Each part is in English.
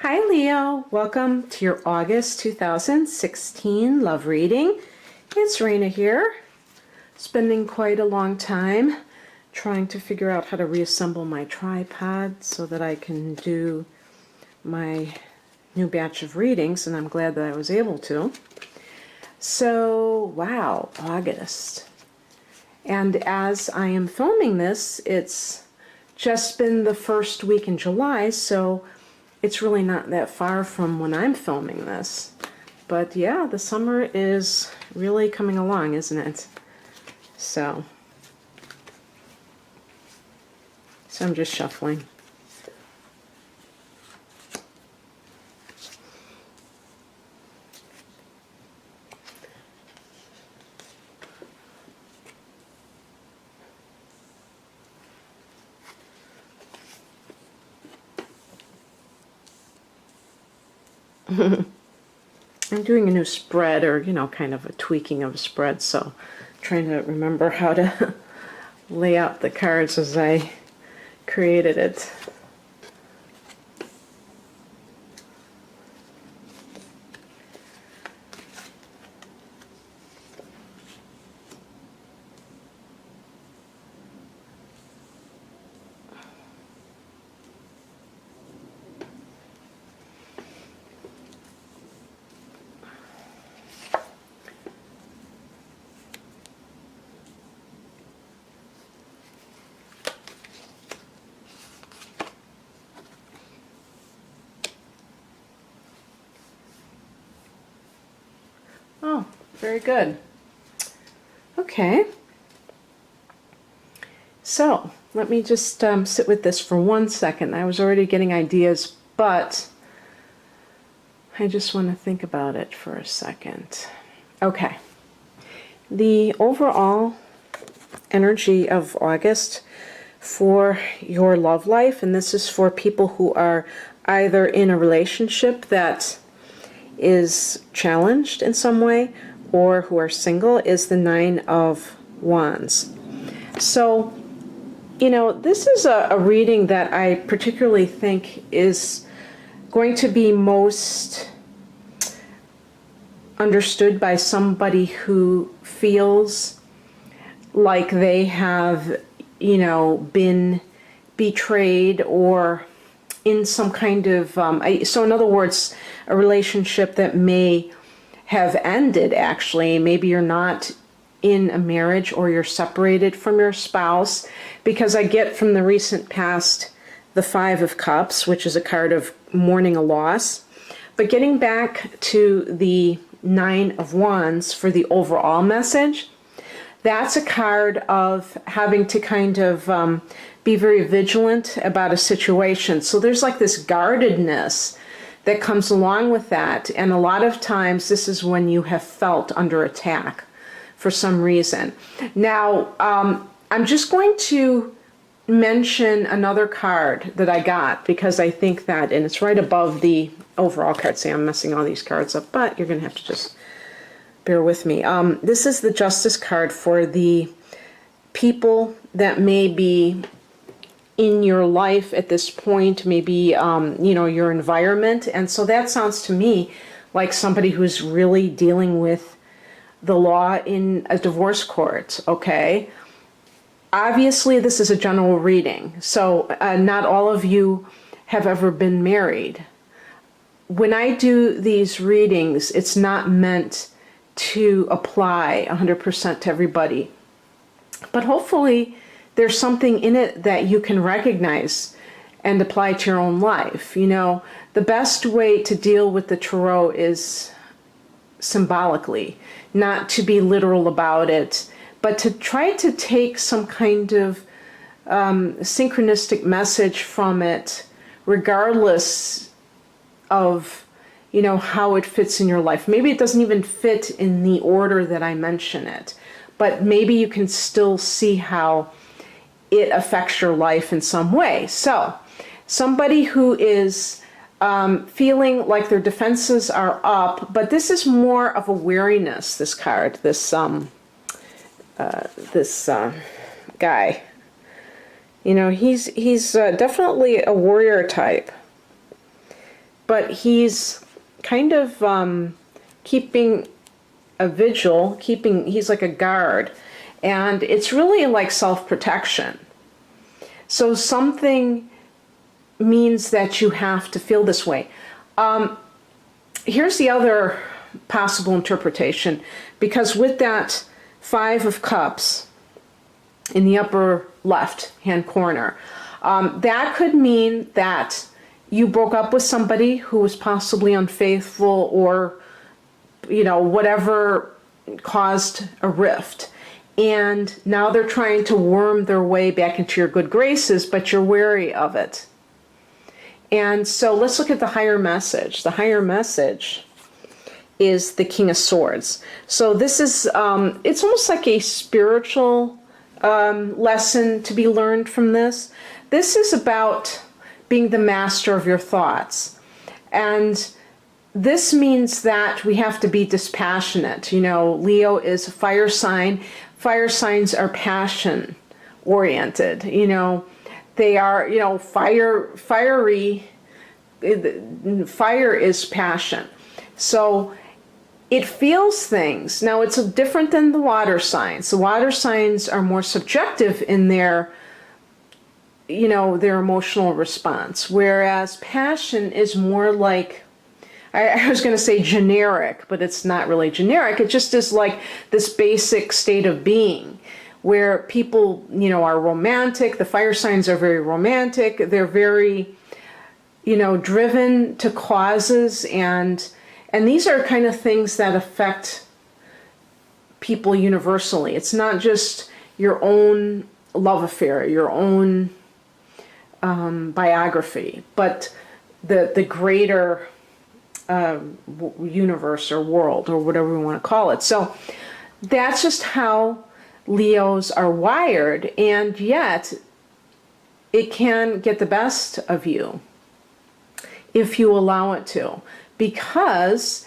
Hi Leo, welcome to your August 2016 love reading. It's Raina here, spending quite a long time trying to figure out how to reassemble my tripod so that I can do my new batch of readings, and I'm glad that I was able to. So, wow, August. And as I am filming this, it's just been the first week in July, so it's really not that far from when I'm filming this. But yeah, the summer is really coming along, isn't it? So I'm just shuffling. I'm doing a new spread, or kind of a tweaking of a spread, so trying to remember how to lay out the cards as I created it. Oh, very good. Okay. So, let me just sit with this for 1 second. I was already getting ideas, but I just want to think about it for a second. Okay. The overall energy of August for your love life, and this is for people who are either in a relationship that is challenged in some way or who are single, is the 9 of Wands. So, this is a reading that I particularly think is going to be most understood by somebody who feels like they have, been betrayed or in some kind of, so in other words, a relationship that may have ended actually. Maybe you're not in a marriage or you're separated from your spouse, because I get from the recent past the 5 of Cups, which is a card of mourning a loss. But getting back to the 9 of Wands for the overall message, that's a card of having to kind of be very vigilant about a situation. So there's like this guardedness that comes along with that. And a lot of times this is when you have felt under attack for some reason. Now, I'm just going to mention another card that I got, because I think that, and it's right above the overall card. See, I'm messing all these cards up, but you're going to have to just bear with me. This is the Justice card for the people that may be in your life at this point, maybe, your environment. And so that sounds to me like somebody who's really dealing with the law in a divorce court, okay? Obviously, this is a general reading, so not all of you have ever been married. When I do these readings, it's not meant to apply 100% to everybody. But hopefully, there's something in it that you can recognize and apply to your own life. The best way to deal with the tarot is symbolically, not to be literal about it, but to try to take some kind of synchronistic message from it, regardless of, how it fits in your life. Maybe it doesn't even fit in the order that I mention it, but maybe you can still see how it affects your life in some way. So, somebody who is feeling like their defenses are up, but this is more of a wariness, this card, this guy. He's definitely a warrior type. but he's kind of keeping a vigil, he's like a guard, and it's really like self-protection. So something means that you have to feel this way. Here's the other possible interpretation, because with that Five of Cups in the upper left hand corner, that could mean that you broke up with somebody who was possibly unfaithful, or whatever caused a rift, and now they're trying to worm their way back into your good graces, but you're wary of it. And so let's look at the higher message. The higher message is the King of Swords. So this is, it's almost like a spiritual lesson to be learned from this. This is about being the master of your thoughts. And this means that we have to be dispassionate. Leo is a fire sign. Fire signs are passion oriented. They are, fiery. Fire is passion. So it feels things. Now it's different than the water signs. The water signs are more subjective in their emotional response. Whereas passion is more like, I was going to say generic, but it's not really generic. It just is like this basic state of being where people, are romantic. The fire signs are very romantic. They're very, driven to causes, and these are kind of things that affect people universally. It's not just your own love affair, your own biography, but the greater universe or world, or whatever we want to call it. So that's just how Leos are wired, and yet it can get the best of you if you allow it to, because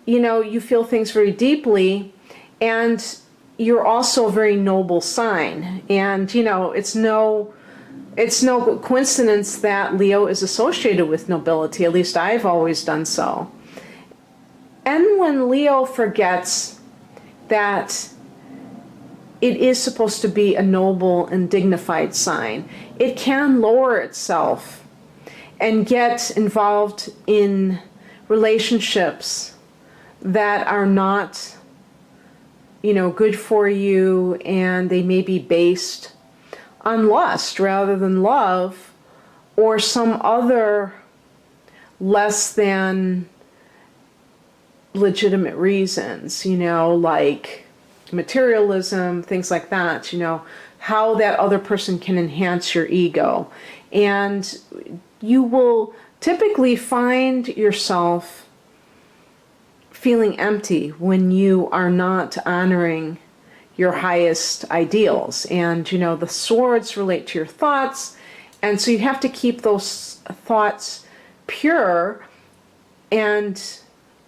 you feel things very deeply, and you're also a very noble sign. And it's no coincidence that Leo is associated with nobility. At least I've always done so. And when Leo forgets that it is supposed to be a noble and dignified sign, it can lower itself and get involved in relationships that are not, good for you, and they may be based on lust rather than love, or some other less than legitimate reasons, like materialism, things like that, how that other person can enhance your ego. And you will typically find yourself feeling empty when you are not honoring your highest ideals. And, the swords relate to your thoughts. And so you have to keep those thoughts pure and,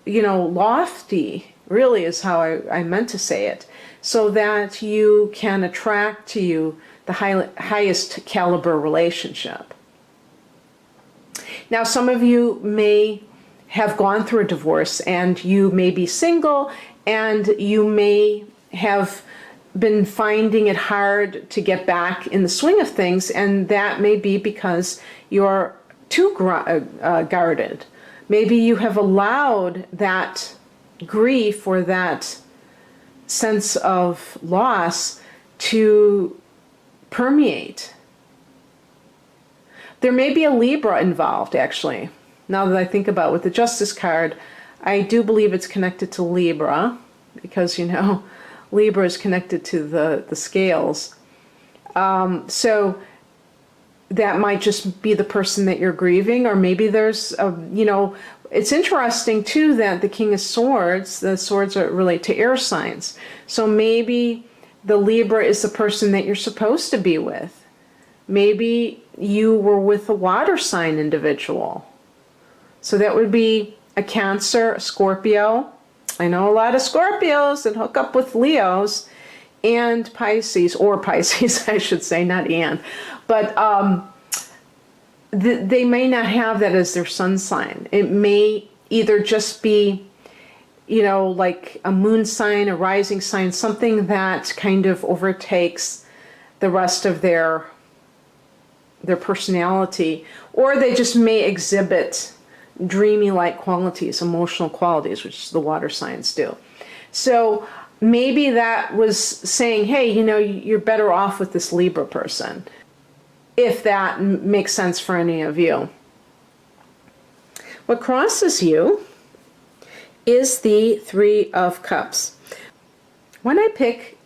lofty, really is how I meant to say it, so that you can attract to you the highest caliber relationship. Now, some of you may have gone through a divorce, and you may be single, and you may have been finding it hard to get back in the swing of things, and that may be because you're too guarded. Maybe you have allowed that grief or that sense of loss to permeate. There may be a Libra involved, actually. Now that I think about it, with the Justice card, I do believe it's connected to Libra, because, Libra is connected to the scales. So that might just be the person that you're grieving, or maybe there's it's interesting too that the King of Swords, the swords relate to air signs. So maybe the Libra is the person that you're supposed to be with. Maybe you were with a water sign individual. So that would be a Cancer, a Scorpio. I know a lot of Scorpios that hook up with Leos, and Pisces, or Pisces, I should say, not and. But they may not have that as their sun sign. It may either just be, like a moon sign, a rising sign, something that kind of overtakes the rest of their personality, or they just may exhibit dreamy-like qualities, emotional qualities, which the water signs do. So maybe that was saying, hey, you're better off with this Libra person, if that makes sense for any of you. What crosses you is the Three of Cups. When I pick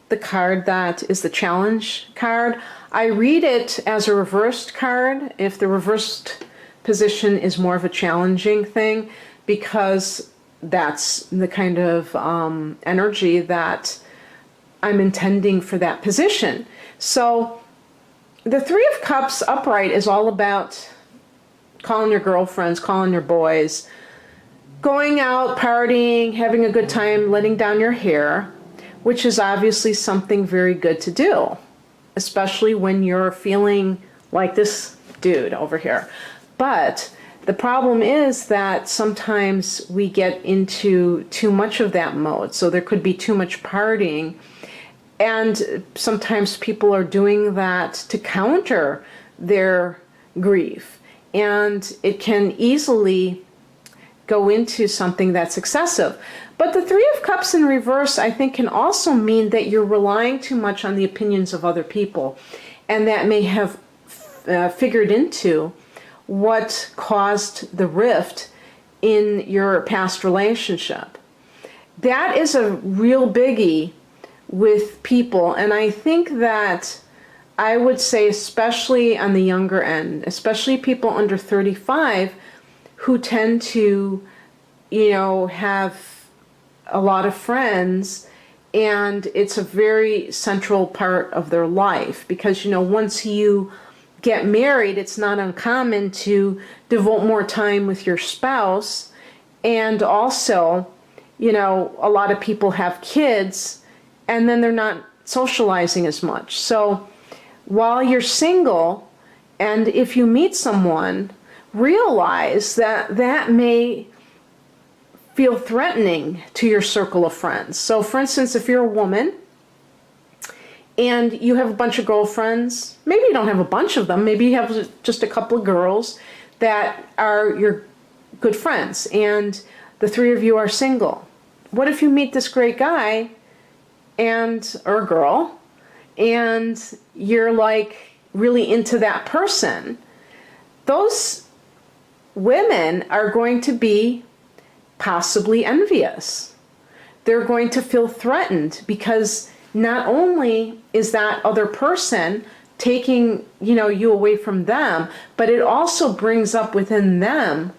the card that is the challenge card, I read it as a reversed card, if the reversed position is more of a challenging thing, because that's the kind of energy that I'm intending for that position. So the Three of Cups upright is all about calling your girlfriends, calling your boys, going out, partying, having a good time, letting down your hair, which is obviously something very good to do, especially when you're feeling like this dude over here. But the problem is that sometimes we get into too much of that mode. So there could be too much partying. And sometimes people are doing that to counter their grief. And it can easily go into something that's excessive. But the Three of Cups in reverse, I think, can also mean that you're relying too much on the opinions of other people. And that may have figured into what caused the rift in your past relationship. That is a real biggie with people. And I think that I would say, especially on the younger end, especially people under 35 who tend to, have a lot of friends, and it's a very central part of their life because, once you get married, it's not uncommon to devote more time with your spouse. And also, a lot of people have kids and then they're not socializing as much. So while you're single, and if you meet someone, realize that that may feel threatening to your circle of friends. So for instance, if you're a woman and you have a bunch of girlfriends, maybe you don't have a bunch of them, maybe you have just a couple of girls that are your good friends, and the three of you are single. What if you meet this great guy or a girl, and you're like really into that person? Those women are going to be possibly envious. They're going to feel threatened because not only is that other person taking, you away from them, but it also brings up within them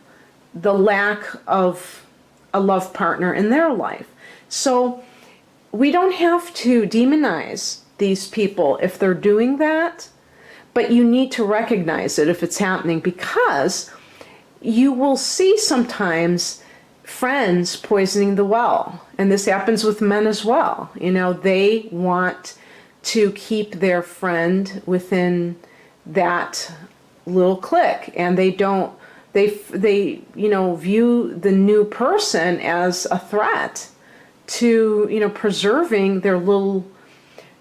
the lack of a love partner in their life. So we don't have to demonize these people if they're doing that, but you need to recognize it if it's happening, because you will see sometimes friends poisoning the well. And this happens with men as well. They want to keep their friend within that little clique, and they view the new person as a threat to, preserving their little,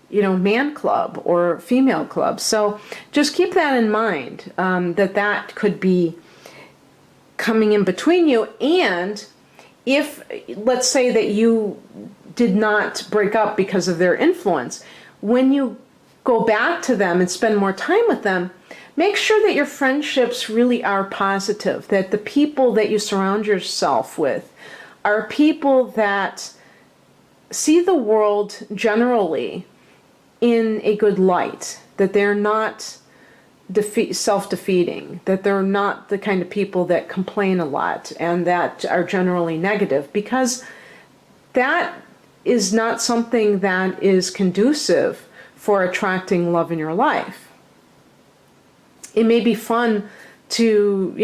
man club or female club. So just keep that in mind, that could be coming in between you. And if, let's say that you did not break up because of their influence, when you go back to them and spend more time with them, make sure that your friendships really are positive, that the people that you surround yourself with are people that see the world generally in a good light, that they're not self-defeating, that they're not the kind of people that complain a lot and that are generally negative, because that is not something that is conducive for attracting love in your life. It may be fun to,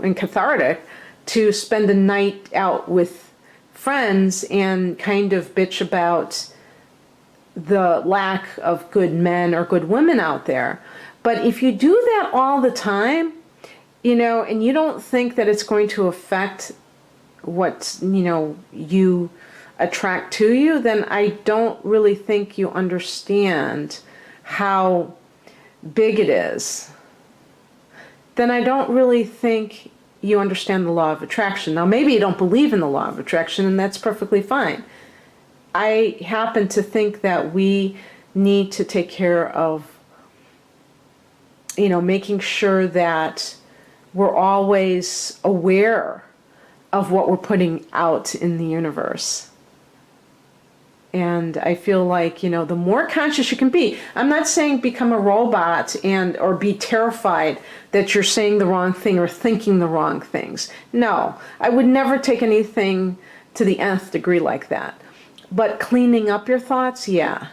and cathartic to spend a night out with friends and kind of bitch about the lack of good men or good women out there. But if you do that all the time, and you don't think that it's going to affect what, you attract to you, then I don't really think you understand how big it is. Then I don't really think you understand the law of attraction. Now, maybe you don't believe in the law of attraction, and that's perfectly fine. I happen to think that we need to take care of, making sure that we're always aware of what we're putting out in the universe. And I feel like, the more conscious you can be, I'm not saying become a robot or be terrified that you're saying the wrong thing or thinking the wrong things. No, I would never take anything to the nth degree like that. But cleaning up your thoughts, yeah.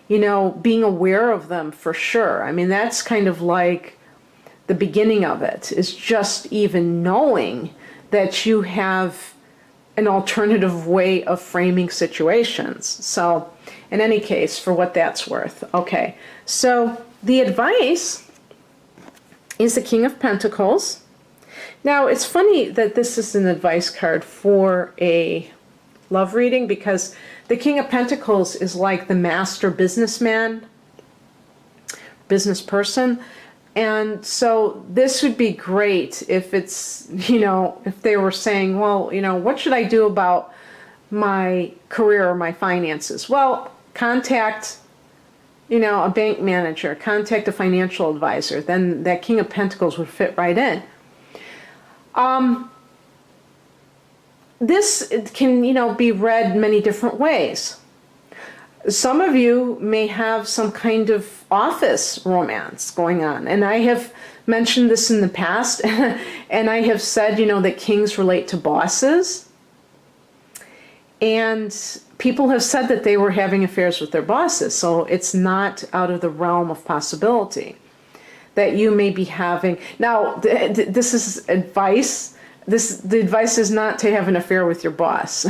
Being aware of them for sure. I mean, that's kind of like the beginning of it, is just even knowing that you have an alternative way of framing situations. So, in any case, for what that's worth. Okay, so the advice is the King of Pentacles. Now, it's funny that this is an advice card for a love reading, because the King of Pentacles is like the master businessman, business person. And so this would be great if it's, if they were saying, well, what should I do about my career or my finances? Well, contact, a bank manager, contact a financial advisor. Then that King of Pentacles would fit right in. This can, be read many different ways. Some of you may have some kind of office romance going on. And I have mentioned this in the past. And I have said, that kings relate to bosses. And people have said that they were having affairs with their bosses. So it's not out of the realm of possibility that you may be having. Now, this is advice. The advice is not to have an affair with your boss.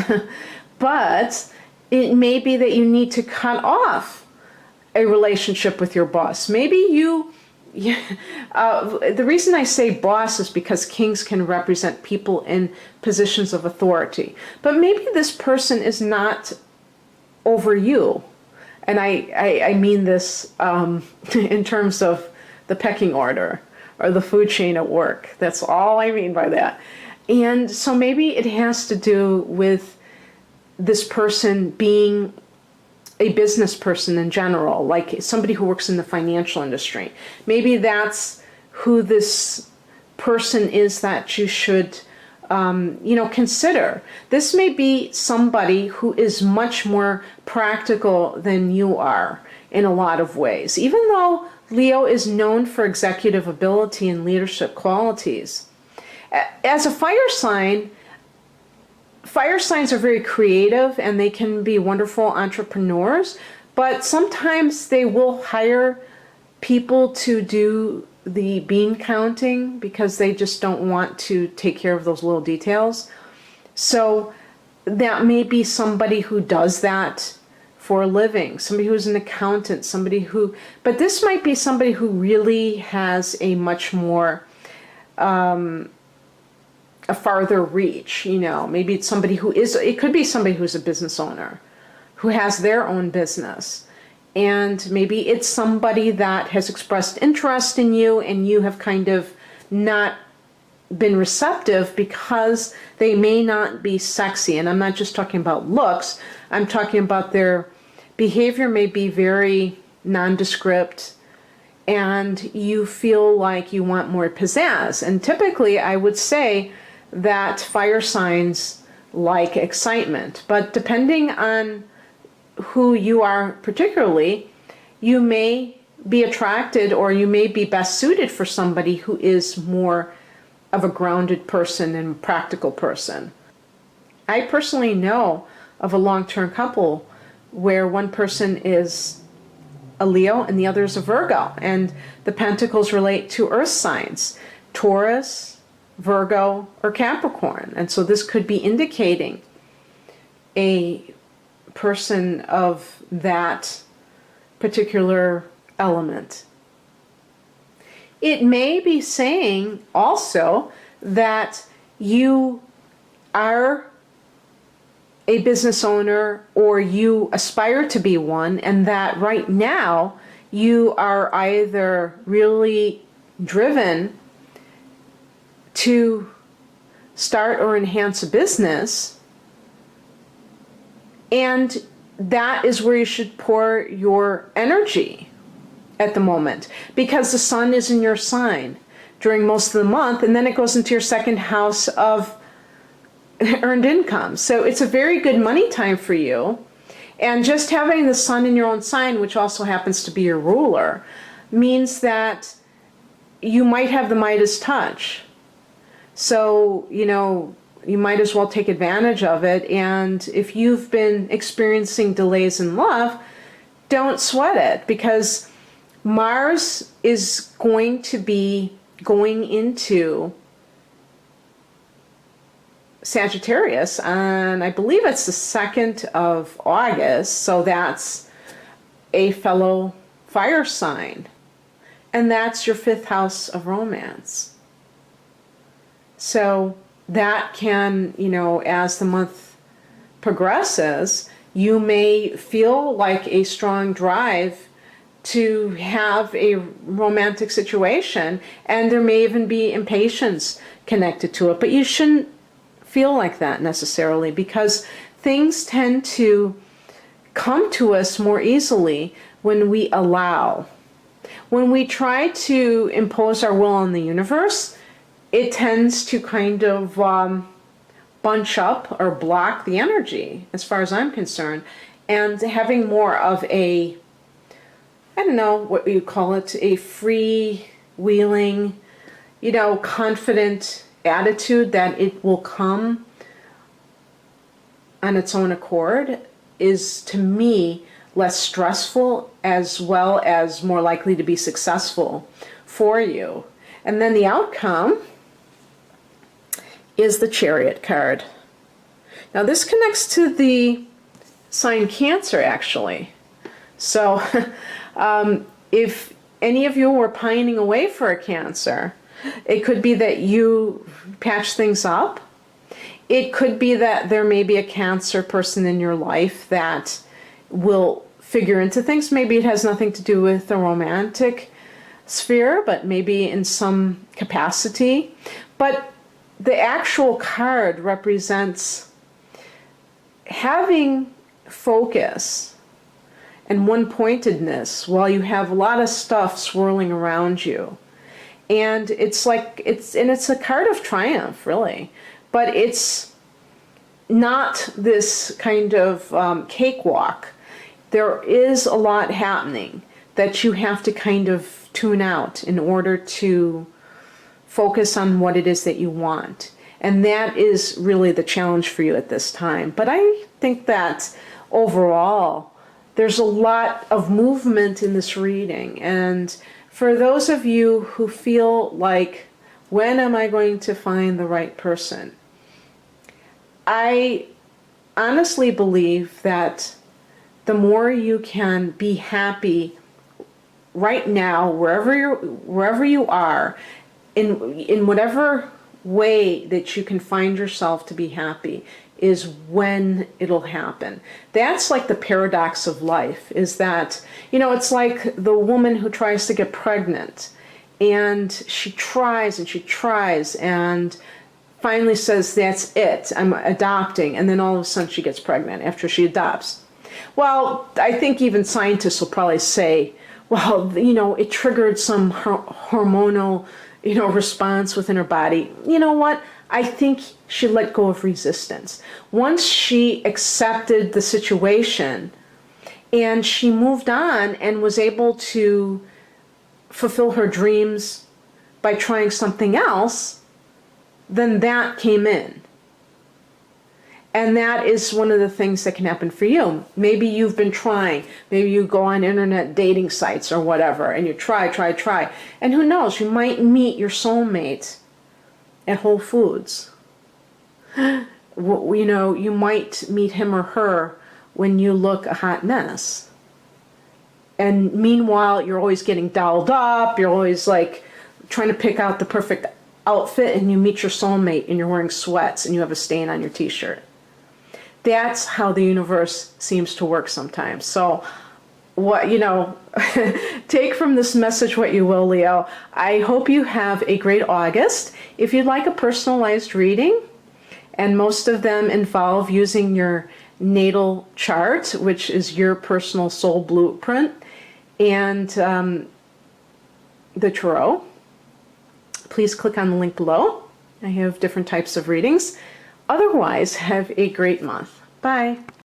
But it may be that you need to cut off a relationship with your boss. Maybe the reason I say boss is because kings can represent people in positions of authority. But maybe this person is not over you. And I mean this in terms of the pecking order or the food chain at work. That's all I mean by that. And so maybe it has to do with this person being a business person in general, like somebody who works in the financial industry. Maybe that's who this person is that you should, consider. This may be somebody who is much more practical than you are in a lot of ways. Even though Leo is known for executive ability and leadership qualities, as a fire sign, fire signs are very creative and they can be wonderful entrepreneurs, but sometimes they will hire people to do the bean counting because they just don't want to take care of those little details. So that may be somebody who does that for a living, somebody who's an accountant, but this might be somebody who really has a much more a farther reach, maybe it's somebody it could be somebody who's a business owner, who has their own business. And maybe it's somebody that has expressed interest in you and you have kind of not been receptive because they may not be sexy. And I'm not just talking about looks, I'm talking about their behavior may be very nondescript and you feel like you want more pizzazz. And typically I would say that fire signs like excitement, but depending on who you are particularly, you may be attracted or you may be best suited for somebody who is more of a grounded person and practical person. I personally know of a long-term couple where one person is a Leo and the other is a Virgo, and the pentacles relate to earth signs, Taurus, Virgo, or Capricorn. And so this could be indicating a person of that particular element. It may be saying also that you are a business owner or you aspire to be one, and that right now you are either really driven to start or enhance a business, and that is where you should pour your energy at the moment, because the sun is in your sign during most of the month, and then it goes into your second house of earned income. So it's a very good money time for you. And just having the sun in your own sign, which also happens to be your ruler, means that you might have the Midas touch. So, you might as well take advantage of it. And if you've been experiencing delays in love, don't sweat it, because Mars is going to be going into Sagittarius on, I believe it's the 2nd of August, so that's a fellow fire sign. And that's your 5th house of romance. So that can, as the month progresses, you may feel like a strong drive to have a romantic situation, and there may even be impatience connected to it. But you shouldn't feel like that necessarily, because things tend to come to us more easily when we allow. When we try to impose our will on the universe, it tends to kind of bunch up or block the energy, as far as I'm concerned. And having more of a, I don't know what you call it, a free-wheeling, confident attitude that it will come on its own accord is, to me, less stressful, as well as more likely to be successful for you. And then the outcome is the Chariot card. Now this connects to the sign Cancer, actually. So if any of you were pining away for a Cancer, it could be that you patch things up. It could be that there may be a Cancer person in your life that will figure into things. Maybe it has nothing to do with the romantic sphere, but maybe in some capacity. But the actual card represents having focus and one-pointedness while you have a lot of stuff swirling around you. And it's a card of triumph, really. But it's not this kind of cakewalk. There is a lot happening that you have to kind of tune out in order to focus on what it is that you want. And that is really the challenge for you at this time. But I think that overall, there's a lot of movement in this reading. And for those of you who feel like, when am I going to find the right person? I honestly believe that the more you can be happy right now, wherever you are, in whatever way that you can find yourself to be happy, is when it'll happen. That's like the paradox of life, is that, it's like the woman who tries to get pregnant, and she tries and she tries and finally says, that's it, I'm adopting, and then all of a sudden she gets pregnant after she adopts. Well, I think even scientists will probably say, well, it triggered some hormonal, response within her body. You know what? I think she let go of resistance. Once she accepted the situation and she moved on and was able to fulfill her dreams by trying something else, then that came in. And that is one of the things that can happen for you. Maybe you've been trying. Maybe you go on internet dating sites or whatever, and you try. And who knows, you might meet your soulmate at Whole Foods. You might meet him or her when you look a hot mess. And meanwhile, you're always getting dolled up. You're always like trying to pick out the perfect outfit and you meet your soulmate and you're wearing sweats and you have a stain on your t-shirt. That's how the universe seems to work sometimes. So what, take from this message what you will, Leo. I hope you have a great August. If you'd like a personalized reading, and most of them involve using your natal chart, which is your personal soul blueprint, and the tarot, please click on the link below. I have different types of readings. Otherwise, have a great month. Bye.